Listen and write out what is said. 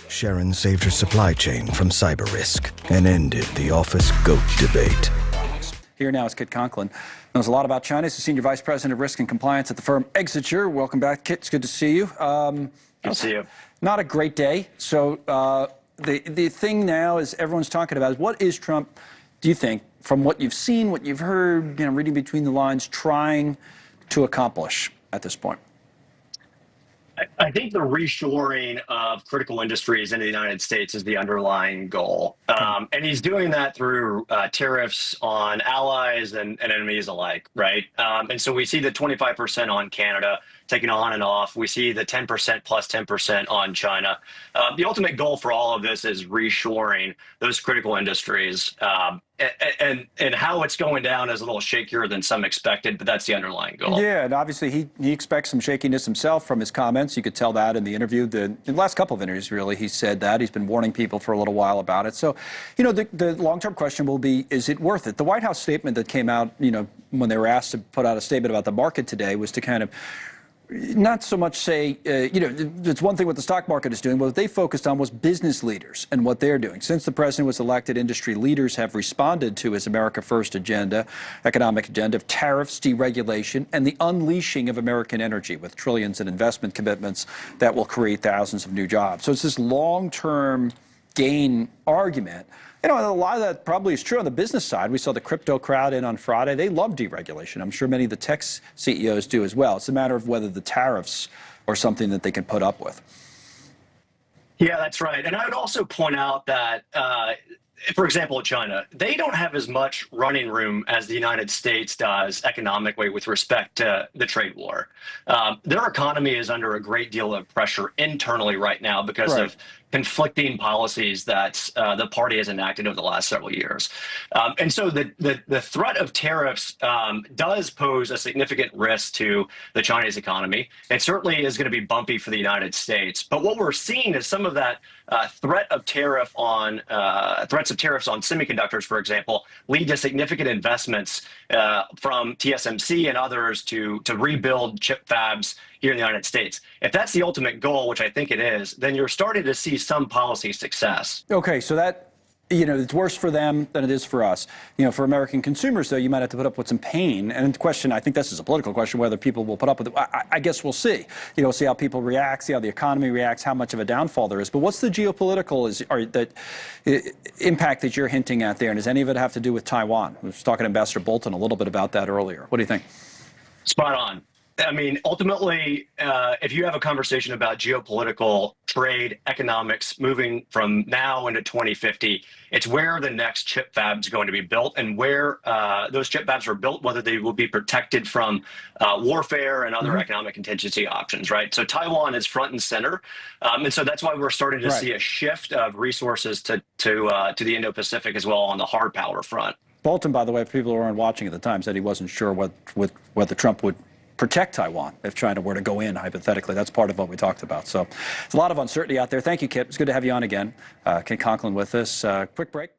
Sharon saved her supply chain from cyber risk and ended the office goat debate. Here now is Kit Conklin. Knows a lot about China. He's the Senior Vice President of Risk and Compliance at the firm Exiger. Welcome back, Kit. It's good to see you. Good to see you. Not a great day. So the thing now is everyone's talking about is what is Trump, do you think, from what you've seen, what you've heard, reading between the lines, trying to accomplish at this point? I think the reshoring of critical industries into the United States is the underlying goal. And he's doing that through tariffs on allies and enemies alike, right? And so we see the 25% on Canada taking on and off. We see the 10% plus 10% on China. The ultimate goal for all of this is reshoring those critical industries. And how it's going down is a little shakier than some expected, but that's the underlying goal. Yeah, and obviously he expects some shakiness himself from his comments. You could tell that in the interview. In the last couple of interviews, really, he said that. He's been warning people for a little while about it. So, the long-term question will be, is it worth it? The White House statement that came out, when they were asked to put out a statement about the market today was to kind of not so much say, it's one thing what the stock market is doing, but what they focused on was business leaders and what they're doing. Since the president was elected, industry leaders have responded to his America First agenda, economic agenda of tariffs, deregulation, and the unleashing of American energy with trillions in investment commitments that will create thousands of new jobs. So it's this long-term gain argument. A lot of that probably is true on the business side. We saw the crypto crowd in on Friday. They love deregulation. I'm sure many of the tech CEOs do as well. It's a matter of whether the tariffs are something that they can put up with. Yeah, that's right. And I would also point out that, for example, China, they don't have as much running room as the United States does economically with respect to the trade war. Their economy is under a great deal of pressure internally right now because of conflicting policies that the party has enacted over the last several years. And so the threat of tariffs does pose a significant risk to the Chinese economy. It certainly is going to be bumpy for the United States. But what we're seeing is some of that threats of tariffs on semiconductors, for example, lead to significant investments from TSMC and others to rebuild chip fabs here in the United States. If that's the ultimate goal, which I think it is, then you're starting to see some policy success. Okay, so that, it's worse for them than it is for us. For American consumers, though, you might have to put up with some pain. And the question, I think this is a political question, whether people will put up with it. I guess we'll see. We'll see how people react, see how the economy reacts, how much of a downfall there is. But what's the geopolitical impact that you're hinting at there? And does any of it have to do with Taiwan? I was talking to Ambassador Bolton a little bit about that earlier. What do you think? Spot on. I mean, ultimately, if you have a conversation about geopolitical trade, economics moving from now into 2050, it's where the next chip fab is going to be built and where those chip fabs are built, whether they will be protected from warfare and other economic contingency options, right? So Taiwan is front and center. And so that's why we're starting to see a shift of resources to the Indo-Pacific as well on the hard power front. Bolton, by the way, for people who weren't watching at the time, said he wasn't sure whether Trump would protect Taiwan if China were to go in, hypothetically. That's part of what we talked about. So there's a lot of uncertainty out there. Thank you, Kit. It's good to have you on again. Kit Conklin with us. Quick break.